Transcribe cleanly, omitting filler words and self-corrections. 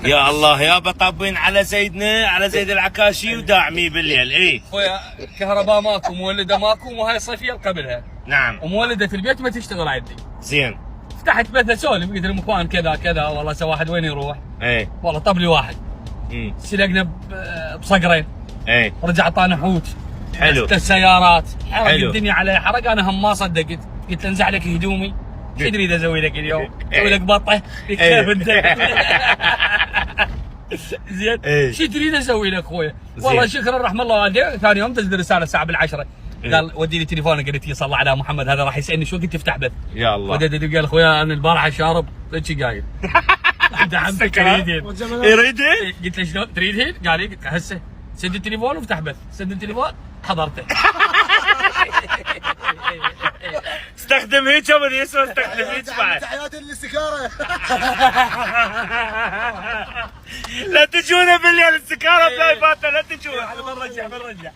يا الله يابا، طابين على سيدنا، على سيد العكاشي وداعمي بالليل. اي اخويا كهرباء ماكو، مولده ماكو، وهاي الصيفيه قبلها. نعم. ومولده البيت ما تشتغل عندي. زين. فتحت بث اسولف، قلت لهم اخوان كذا كذا، والله سوى واحد وين يروح؟ اي والله طب لي واحد. سلقنا بصقرين. اي رجع اعطانا حوت. حلو. السيارات حرق حلو. الدنيا علي حرق. انا هم ما صدقت، قلت له انزع لك هدومي. ايش تريد اسوي لك اليوم؟ اسوي لك بطه؟ كيف انت؟ زين. شو تريد اسوي لك اخويا؟ والله شكرا رحم الله والديه. ثاني يوم تنزل رساله الساعه بالعشرة، قال ودي لي تليفونك. قلت صلى على محمد، هذا راح يسالني شو وقت تفتح بث. يا الله. ودي قال اخويا انا البارحه شارب هيك قايل. دعمتك تريدين؟ يريدين؟ قلت له شلون تريدين؟ قال لي، قلت له هسه سد التليفون وافتح بث. سد التليفون حضرته. استخدم هيك ابو يسوى، استخدم هيك بعد. تحياتي للسكاره. لا تجونا بالليل السكاره بلايفاتنا، لا تجونا. بنرجع